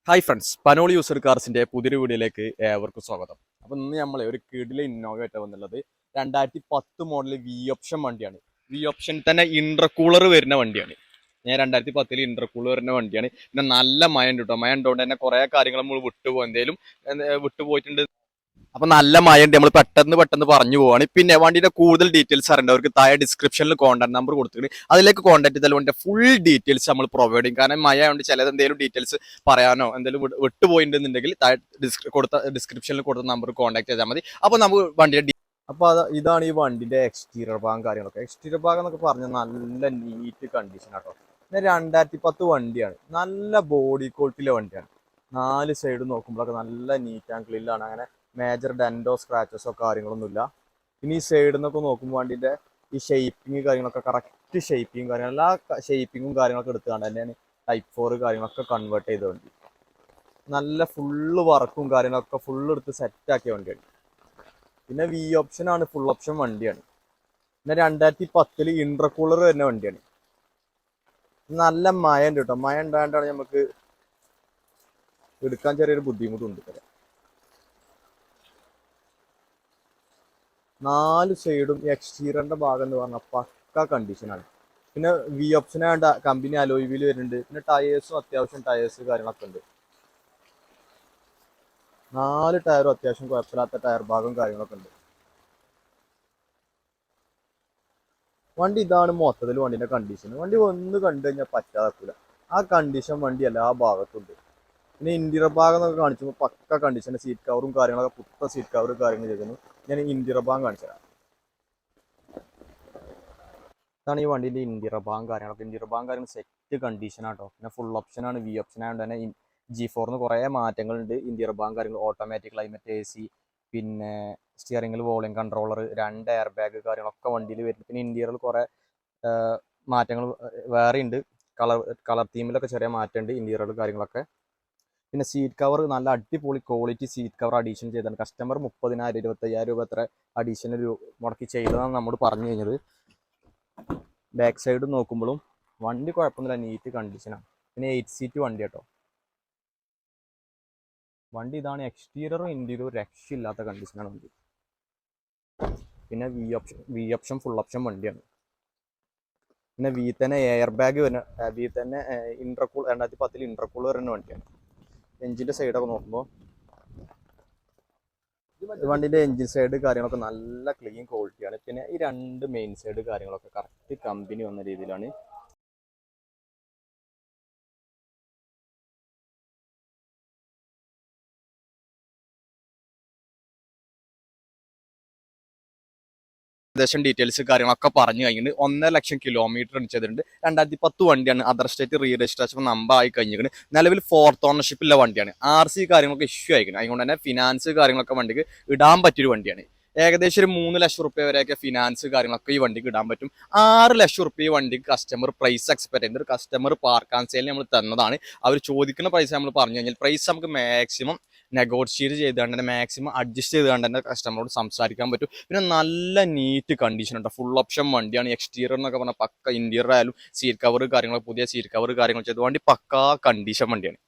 Hi friends, Panoli user കാർസിന്റെ പുതിയൊരു വീഡിയോയിലേക്ക് ഏവർക്കും സ്വാഗതം. അപ്പോൾ ഇന്ന് നമ്മൾ ഒരു കിടിലെ ഇന്നോവ ആയിട്ട് വന്നുള്ളത് 2010 മോഡൽ വി ഓപ്ഷൻ വണ്ടിയാണ്. വി ഓപ്ഷൻ തന്നെ ഇന്റർകൂളർ വരുന്ന വണ്ടിയാണ്. ഞാൻ 2010 ഇന്റർകൂളർ വരുന്ന വണ്ടിയാണ്. പിന്നെ നല്ല മഴ ഉണ്ട് കേട്ടോ. മഴ ഉണ്ടോണ്ട് തന്നെ കുറേ കാര്യങ്ങൾ നമ്മൾ വിട്ടുപോകും, എന്തെങ്കിലും വിട്ടുപോയിട്ടുണ്ട്. അപ്പൊ നല്ല മഴയുണ്ട്, നമ്മൾ പെട്ടെന്ന് പറഞ്ഞു പോവാണ്. പിന്നെ വണ്ടിയുടെ കൂടുതൽ ഡീറ്റെയിൽസ് അറിയേണ്ടവർക്ക് താഴെ ഡിസ്ക്രിപ്ഷനിൽ കോൺടാക്ട് നമ്പർ കൊടുത്തിട്ടുണ്ട്, അതിലേക്ക് കോൺടാക്ട് ചെയ്താൽ വണ്ടിയുടെ ഫുൾ ഡീറ്റെയിൽസ് നമ്മൾ പ്രൊവൈഡ് ചെയ്യും. കാരണം മഴ ആയതുകൊണ്ട് ചിലത് എന്തെങ്കിലും ഡീറ്റെയിൽസ് പറയാനോ എന്തെങ്കിലും വിട്ടുപോയിട്ടുണ്ടെന്നുണ്ടെങ്കിൽ താഴെ ഡിസ്ക്രിപ്ഷനിൽ കൊടുത്ത നമ്പർ കോൺടാക്ട് ചെയ്താൽ മതി. അപ്പോൾ നമുക്ക് വണ്ടിയുടെ അപ്പൊ ഇതാണ് ഈ വണ്ടിന്റെ എക്സ്റ്റീരിയർ ഭാഗം കാര്യങ്ങളൊക്കെ. എക്സ്റ്റീരിയർ ഭാഗം എന്നൊക്കെ പറഞ്ഞാൽ നല്ല നീറ്റ് കണ്ടീഷൻ ആട്ടോ. പിന്നെ 2010 വണ്ടിയാണ്, നല്ല ബോഡി ക്വാളിറ്റിയിലെ വണ്ടിയാണ്. 4 സൈഡ് നോക്കുമ്പോഴൊക്കെ നല്ല നീറ്റ് ആൻഡ് ക്ലീനിലാണ്. അങ്ങനെ മേജർ ഡെൻഡോ സ്ക്രാച്ചസോ കാര്യങ്ങളൊന്നുമില്ല. പിന്നെ ഈ സൈഡിൽ നിന്നൊക്കെ നോക്കുമ്പോൾ വണ്ടിന്റെ ഈ ഷേപ്പിങ് കാര്യങ്ങളൊക്കെ കറക്റ്റ് ഷേപ്പിങ് കാര്യങ്ങൾ, എല്ലാ ഷേപ്പിങ്ങും കാര്യങ്ങളൊക്കെ എടുത്തുകൊണ്ട് തന്നെയാണ് ടൈപ്പ് 4 കാര്യങ്ങളൊക്കെ കൺവേർട്ട് ചെയ്ത വണ്ടി. നല്ല ഫുള്ള് വർക്കും കാര്യങ്ങളൊക്കെ ഫുള്ള് എടുത്ത് സെറ്റാക്കിയ വണ്ടിയാണ്. പിന്നെ വി ഓപ്ഷൻ ആണ്, ഫുൾ ഓപ്ഷൻ വണ്ടിയാണ്. പിന്നെ 2010 ഇന്റർകൂളർ വരുന്ന വണ്ടിയാണ്. നല്ല മഴ ഉണ്ട് കേട്ടോ. മഴ ഉണ്ടായതുകൊണ്ടാണ് നമുക്ക് എടുക്കാൻ ചെറിയൊരു ബുദ്ധിമുട്ടുണ്ട്. 4 സൈഡും എക്സ്റ്റീരിയറിന്റെ ഭാഗം എന്ന് പറഞ്ഞാൽ പക്ക കണ്ടീഷനാണ്. പിന്നെ വി ഓപ്ഷൻ ആയതുകൊണ്ട് കമ്പനി അലോയ് വീൽ വരുന്നുണ്ട്. പിന്നെ ടയേഴ്സും അത്യാവശ്യം ടയേഴ്സ് കാര്യങ്ങളൊക്കെ ഉണ്ട്. 4 ടയറും അത്യാവശ്യം കുഴപ്പമില്ലാത്ത ടയർ ഭാഗം കാര്യങ്ങളൊക്കെ ഉണ്ട്. വണ്ടി ഇതാണ് മൊത്തത്തിൽ വണ്ടിന്റെ കണ്ടീഷൻ. വണ്ടി ഒന്ന് കണ്ടു കഴിഞ്ഞാൽ പറ്റാതാക്കൂല, ആ കണ്ടീഷൻ വണ്ടി എല്ലാ ഭാഗത്തുണ്ട്. പിന്നെ ഇന്റീരിയർ ഭാഗം എന്നൊക്കെ കാണിച്ചപ്പോൾ പക്ക കണ്ടീഷൻ, സീറ്റ് കവറും കാര്യങ്ങളൊക്കെ പുത്ത സീറ്റ് കവർ കാര്യങ്ങൾ ചെയ്തിരുന്നു. ഞാൻ ഇന്റീരിയർ ഭാഗം കാണിച്ചു തരാം. ഇതാണ് ഈ വണ്ടിന്റെ ഇന്റീരിയർ ഭാഗം കാര്യങ്ങളൊക്കെ. ഇന്റീരിയർ ഭാഗം കാര്യങ്ങൾ സെറ്റ് കണ്ടീഷൻ ആട്ടോ. പിന്നെ ഫുൾ ഓപ്ഷൻ ആണ്. വി ഓപ്ഷൻ ആയതുകൊണ്ട് തന്നെ G4 കുറേ മാറ്റങ്ങളുണ്ട്. ഇന്റീരിയർ ഭാഗം കാര്യങ്ങൾ ഓട്ടോമാറ്റിക് ക്ലൈമറ്റ് AC, പിന്നെ സ്റ്റിയറിംഗിൽ വോളിയം കൺട്രോളർ, 2 എയർ ബാഗ് കാര്യങ്ങളൊക്കെ വണ്ടിയിൽ വരുന്നു. പിന്നെ ഇന്റീരിയറിൽ കുറേ മാറ്റങ്ങൾ വേറെ ഉണ്ട്. കളർ തീമിലൊക്കെ ചെറിയ മാറ്റമുണ്ട് ഇന്റീരിയർ കാര്യങ്ങളൊക്കെ. പിന്നെ സീറ്റ് കവർ നല്ല അടിപൊളി ക്വാളിറ്റി സീറ്റ് കവർ അഡീഷൻ ചെയ്താണ്. കസ്റ്റമർ 30,000 25,000 രൂപ എത്ര അഡീഷണൽ മുടക്കി ചെയ്തതാണ് നമ്മോട് പറഞ്ഞു കഴിഞ്ഞത്. ബാക്ക് സൈഡ് നോക്കുമ്പോഴും വണ്ടി കുഴപ്പമൊന്നുമില്ല, നീറ്റ് കണ്ടീഷനാണ്. പിന്നെ 8 സീറ്റ് വണ്ടി കേട്ടോ. വണ്ടി ഇതാണ്. എക്സ്റ്റീരിയറും ഇന്റീരിയറും രക്ഷയില്ലാത്ത കണ്ടീഷനാണ് വണ്ടി. പിന്നെ വി ഓപ്ഷൻ ഫുൾ ഓപ്ഷൻ വണ്ടിയാണ്. പിന്നെ തന്നെ എയർ ബാഗ് വരുന്ന തന്നെ ഇന്റർകൂൾ 2010 ഇന്റർകൂൾ വരുന്ന വണ്ടിയാണ്. എഞ്ചിന്റെ സൈഡൊക്കെ നോക്കുമ്പോൾ വണ്ടിന്റെ എഞ്ചിൻ സൈഡ് കാര്യങ്ങളൊക്കെ നല്ല ക്ലീൻ ക്വാളിറ്റിയാണ്. പിന്നെ ഈ 2 മെയിൻ സൈഡ് കാര്യങ്ങളൊക്കെ കറക്റ്റ് കമ്പനി വന്ന രീതിയിലാണ്. ഏകദേശം ഡീറ്റെയിൽസ് കാര്യങ്ങളൊക്കെ പറഞ്ഞു കഴിഞ്ഞിട്ട് 1.5 ലക്ഷം കിലോമീറ്റർ ചെയ്തിട്ടുണ്ട്. 2010 വണ്ടിയാണ്. Other state re registration number ആയി കഴിഞ്ഞിട്ട് നിലവിൽ 4th ഓണർഷിപ്പിലുള്ള വണ്ടിയാണ്. RC കാര്യങ്ങളൊക്കെ ഇഷ്യൂ ആയിരിക്കണം. അതുകൊണ്ട് തന്നെ ഫിനാൻസ് കാര്യങ്ങളൊക്കെ വണ്ടിക്ക് ഇടാൻ പറ്റിയൊരു വണ്ടിയാണ്. ഏകദേശം ഒരു 3 ലക്ഷം റുപ്യ വരെയൊക്കെ ഫിനാൻസ് കാര്യങ്ങളൊക്കെ ഈ വണ്ടിക്ക് ഇടാൻ പറ്റും. 6 ലക്ഷം റുപ്യ ഈ വണ്ടിക്ക് കസ്റ്റമർ പ്രൈസ് എക്സ്പെക്ട് ചെയ്യുന്നത്. കസ്റ്റമർ പാർക്ക് ആൻഡ് സെയിൽ നമ്മൾ തന്നതാണ്. അവർ ചോദിക്കുന്ന പ്രൈസ് നമ്മൾ പറഞ്ഞു കഴിഞ്ഞാൽ പ്രൈസ് നമുക്ക് മാക്സിമം നെഗോഷിയേറ്റ് ചെയ്തുകൊണ്ട് തന്നെ മാക്സിമം അഡ്ജസ്റ്റ് ചെയ്തുകൊണ്ട് തന്നെ കസ്റ്റമറോട് സംസാരിക്കാൻ പറ്റും. പിന്നെ നല്ല നീറ്റ് കണ്ടീഷൻ ഉണ്ട്. ഫുൾ ഓപ്ഷൻ വണ്ടിയാണ്. എക്സ്റ്റീരിയർ എന്നൊക്കെ പറഞ്ഞാൽ പക്ക ഇന്റീരിയർ ആയാലും സീറ്റ് കവർ കാര്യങ്ങൾ പുതിയ സീറ്റ് കവർ കാര്യങ്ങൾ ചെയ്ത് വണ്ടി പക്ക കണ്ടീഷൻ വണ്ടിയാണ്.